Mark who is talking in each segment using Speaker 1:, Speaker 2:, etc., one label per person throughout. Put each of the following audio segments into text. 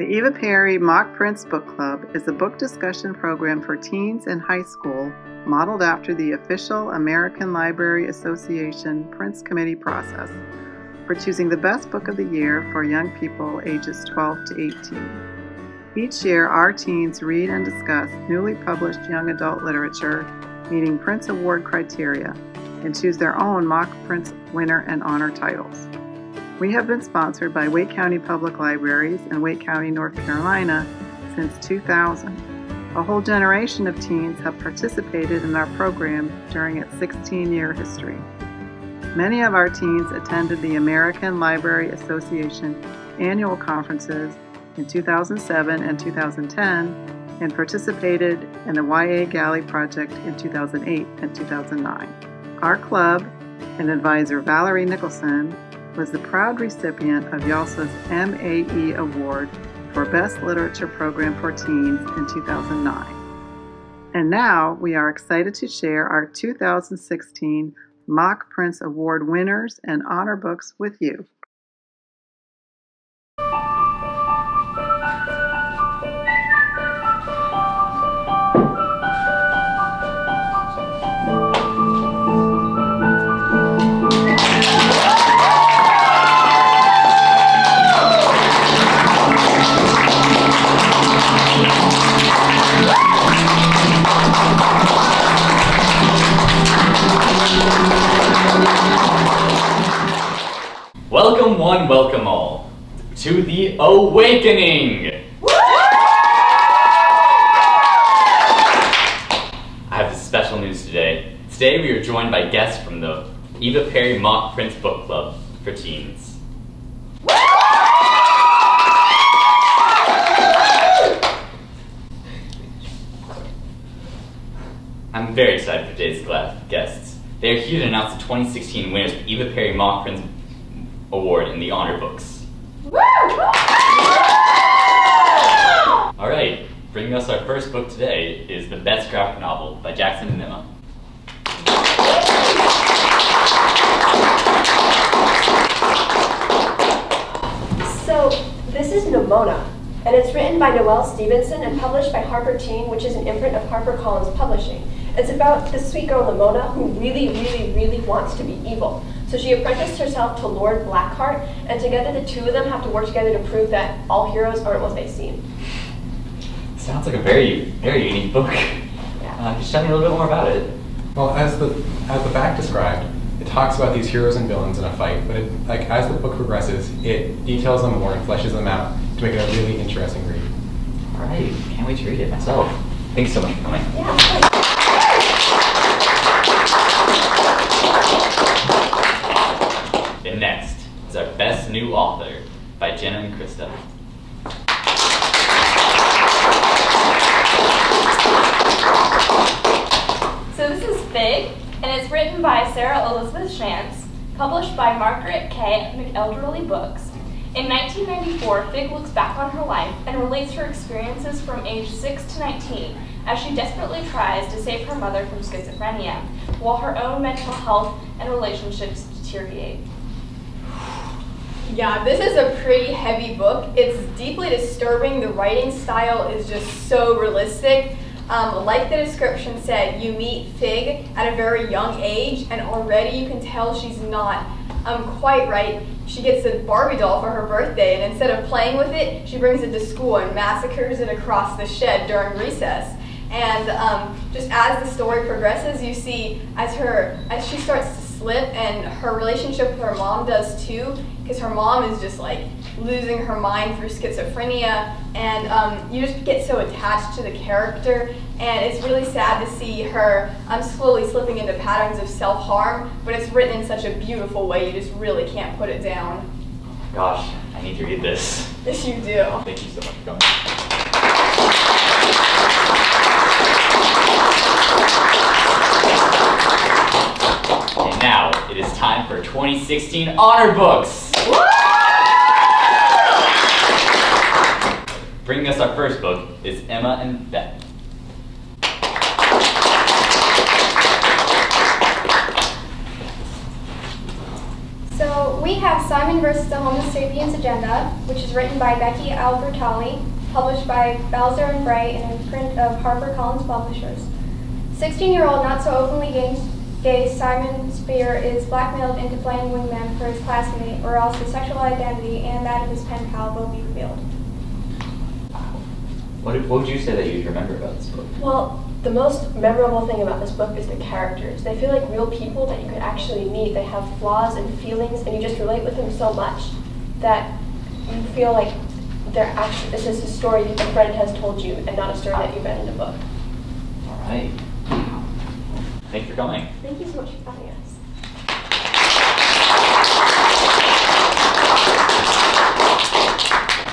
Speaker 1: The Eva Perry Mock Printz Book Club is a book discussion program for teens in high school modeled after the official American Library Association Printz Committee process for choosing the best book of the year for young people ages 12 to 18. Each year, our teens read and discuss newly published young adult literature meeting Printz Award criteria and choose their own mock Printz winner and honor titles. We have been sponsored by Wake County Public Libraries in Wake County, North Carolina since 2000. A whole generation of teens have participated in our program during its 16-year history. Many of our teens attended the American Library Association annual conferences in 2007 and 2010 and participated in the YA Galley Project in 2008 and 2009. Our club and advisor Valerie Nicholson was the proud recipient of YALSA's MAE Award for Best Literature Program for Teens in 2009. And now we are excited to share our 2016 Mock Printz Award winners and honor books with you.
Speaker 2: Welcome one, welcome all, to the aWAKEning! I have special news today. Today we are joined by guests from the Eva Perry Mock Printz Book Club for teens. I'm very excited for today's guests. They are here to announce the 2016 winners of the Eva Perry Mock Printz Award in the honor books. Alright, bringing us our first book today is The Best Graphic Novel by Jackson and Emma.
Speaker 3: So, this is Nimona, and it's written by Noelle Stevenson and published by Harper Teen, which is an imprint of HarperCollins Publishing. It's about this sweet girl Nimona who really wants to be evil. So she apprenticed herself to Lord Blackheart, and together the two of them have to work together to prove that all heroes aren't what they seem.
Speaker 2: Sounds like a very unique book.
Speaker 3: Yeah.
Speaker 2: Can you tell me a little bit more about it?
Speaker 4: Well, as the back described, it talks about these heroes and villains in a fight, but as the book progresses, it details them more and fleshes them out to make it a really interesting read.
Speaker 2: All right, can't wait to read it myself. Thanks so much for coming.
Speaker 3: Yeah.
Speaker 2: And next is our Best New Author by Jenn and Krista.
Speaker 5: So this is Fig, and it's written by Sarah Elizabeth Shantz, published by Margaret K. McElderly Books. In 1994, Fig looks back on her life and relates her experiences from age 6 to 19 as she desperately tries to save her mother from schizophrenia, while her own mental health and relationships deteriorate.
Speaker 6: Yeah, this is a pretty heavy book. It's deeply disturbing. The writing style is just so realistic. Like the description said, you meet Fig at a very young age, and already you can tell she's not quite right. She gets a Barbie doll for her birthday, and instead of playing with it, she brings it to school and massacres it across the shed during recess. And just as the story progresses, you see as she starts to slip, and her relationship with her mom does too, because her mom is just like losing her mind through schizophrenia, and you just get so attached to the character, and it's really sad to see her slowly slipping into patterns of self-harm, but it's written in such a beautiful way, you just really can't put it down.
Speaker 2: Gosh, I need to read this.
Speaker 6: Yes, you do.
Speaker 2: Thank you so much for coming. And now, it is time for 2016 honor books! Bringing us our first book is Emma and Beth.
Speaker 3: So we have
Speaker 7: Simon vs. the Homo Sapiens Agenda, which is written by Becky Albertalli, published by Balzer and Bray in a print of HarperCollins Publishers. 16-year-old, not so openly gay Simon Spear is blackmailed into playing wingman for his classmate, or else his sexual identity and that of his pen pal will be revealed.
Speaker 2: What would you say that you remember about this book?
Speaker 3: Well, the most memorable thing about this book is the characters. They feel like real people that you could actually meet. They have flaws and feelings, and you just relate with them so much that you feel like this is a story a friend has told you and not a story that you read in a book.
Speaker 2: All right. Thanks for coming.
Speaker 3: Thank you so much for having us.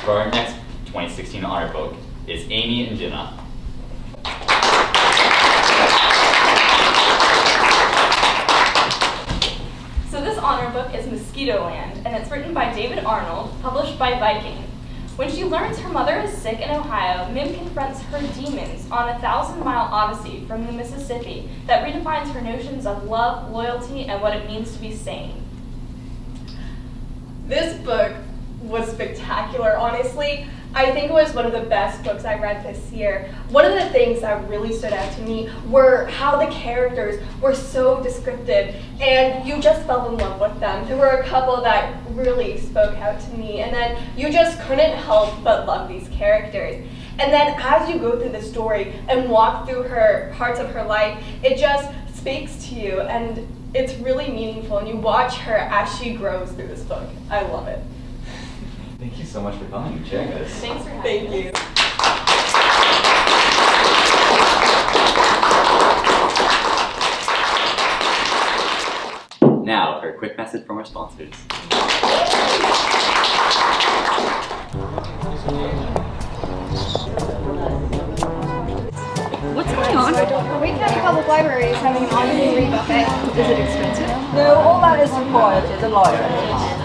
Speaker 2: For our next 2016 honor book is Amy and Jenna.
Speaker 5: So this honor book is Mosquitoland, and it's written by David Arnold, published by Viking. When she learns her mother is sick in Ohio, Mim confronts her demons on a 1,000-mile odyssey from the Mississippi that redefines her notions of love, loyalty, and what it means to be sane.
Speaker 6: This book was spectacular, honestly. I think it was one of the best books I read this year. One of the things that really stood out to me were how the characters were so descriptive and you just fell in love with them. There were a couple that really spoke out to me, and then you just couldn't help but love these characters. And then as you go through the story and walk through her parts of her life, it just speaks to you and it's really meaningful, and you watch her as she grows through this book. I love it.
Speaker 2: Thank you so much for coming and sharing this.
Speaker 5: Thanks for having us.
Speaker 6: Thank you.
Speaker 2: Now, for a quick message from our sponsors.
Speaker 8: What's going on?
Speaker 7: Wake County Public Library is having an all-you-can read buffet.
Speaker 8: Is it expensive?
Speaker 9: No, all that is required is a library.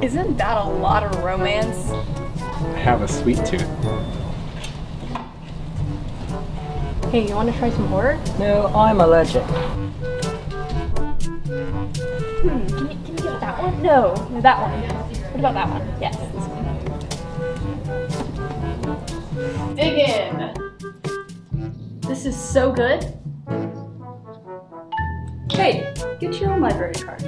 Speaker 8: Isn't that a lot of romance?
Speaker 4: I have a sweet tooth.
Speaker 7: Hey, you want to try some horror?
Speaker 9: No, I'm allergic.
Speaker 7: Can you get that one? No, that one. What about that one? Yes, this one.
Speaker 8: Dig in. This is so good. Hey, get your own library card.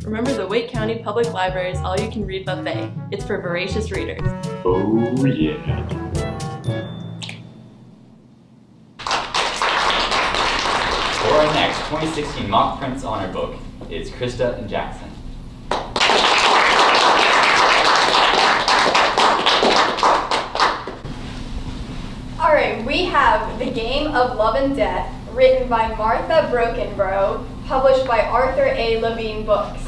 Speaker 10: Remember the Wake County Public Library's all-you-can-read buffet. It's for voracious readers.
Speaker 2: Oh yeah. For our next 2016 mock Printz honor book is Krista and Jackson.
Speaker 6: Alright, we have The Game of Love and Death, written by Martha Brokenbrough, published by Arthur A. Levine Books.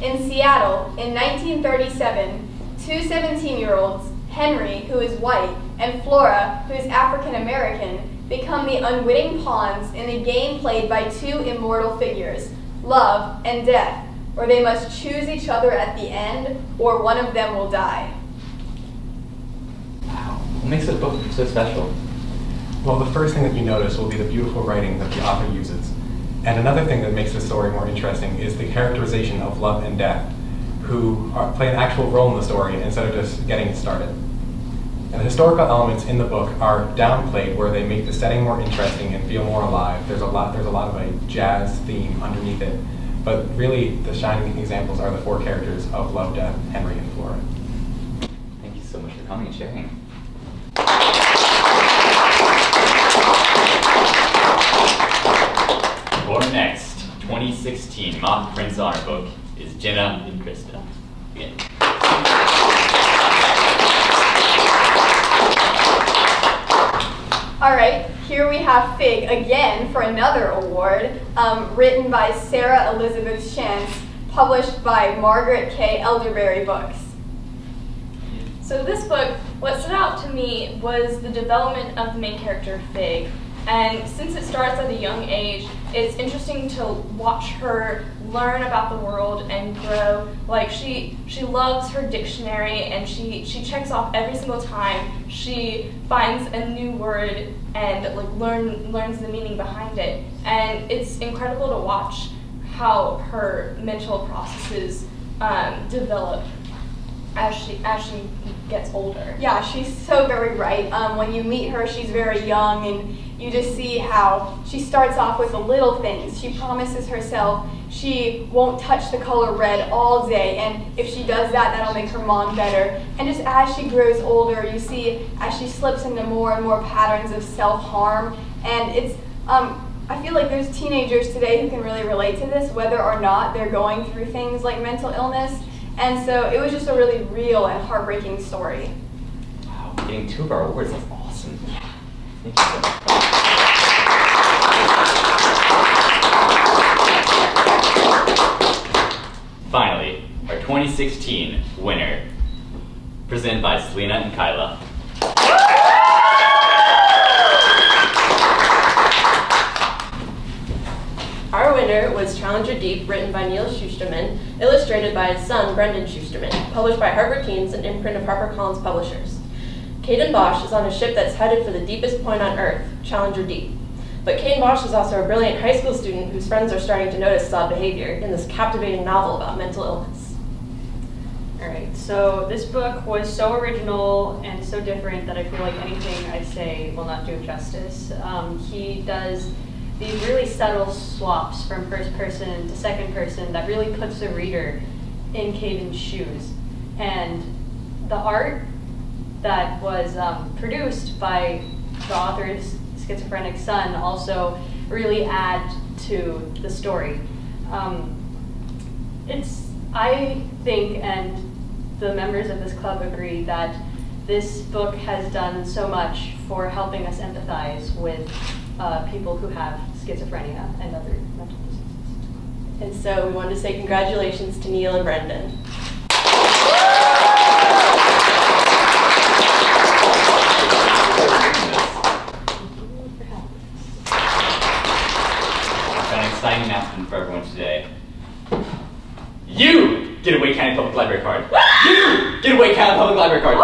Speaker 6: In Seattle, in 1937, two 17-year-olds, Henry, who is white, and Flora, who is African American, become the unwitting pawns in a game played by two immortal figures, love and death, where they must choose each other at the end, or one of them will die.
Speaker 2: Wow. What makes this book so special?
Speaker 4: Well, the first thing that you notice will be the beautiful writing that the author uses. And another thing that makes the story more interesting is the characterization of love and death, who play an actual role in the story instead of just getting it started. And the historical elements in the book are downplayed, where they make the setting more interesting and feel more alive. There's a lot of a jazz theme underneath it, but really the shining examples are the four characters of love, death, Henry, and Flora.
Speaker 2: Thank you so much for coming and sharing. For our next 2016 mock Printz honor book is Jenna and Krista. Again.
Speaker 6: Alright, here we have Fig again for another award, written by Sarah Elizabeth Shantz, published by Margaret K. Elderberry Books.
Speaker 5: So this book, what stood out to me was the development of the main character, Fig. And since it starts at a young age, it's interesting to watch her learn about the world and grow. Like she loves her dictionary, and she checks off every single time she finds a new word and like learns the meaning behind it. And it's incredible to watch how her mental processes develop as she gets older.
Speaker 6: Yeah, she's so very right. When you meet her, she's very young, and you just see how she starts off with the little things. She promises herself she won't touch the color red all day, and if she does that, that'll make her mom better. And just as she grows older, you see as she slips into more and more patterns of self-harm. And it's, I feel like there's teenagers today who can really relate to this, whether or not they're going through things like mental illness. And so it was just a really real and heartbreaking story.
Speaker 2: Wow, getting 2 of our awards, that's awesome. Yeah. Thank you so much. Finally, our 2016 winner, presented by Selena and Kyla.
Speaker 10: Our winner was Challenger Deep, written by Neil Schusterman, illustrated by his son, Brendan Schusterman, published by Harper Teens, an imprint of HarperCollins Publishers. Caden Bosch is on a ship that's headed for the deepest point on Earth, Challenger Deep. But Caden Bosch is also a brilliant high school student whose friends are starting to notice his odd behavior in this captivating novel about mental illness.
Speaker 11: Alright, so this book was so original and so different that I feel like anything I say will not do it justice. He does these really subtle swaps from first person to second person that really puts the reader in Caden's shoes. And the art that was produced by the author's schizophrenic son also really add to the story. I think, and the members of this club agree, that this book has done so much for helping us empathize with people who have schizophrenia and other mental diseases.
Speaker 10: And so we wanted to say congratulations to Neil and Brendan.
Speaker 2: An exciting announcement for everyone today. You get a Wake County Public Library card. You get a Wake County Public Library card.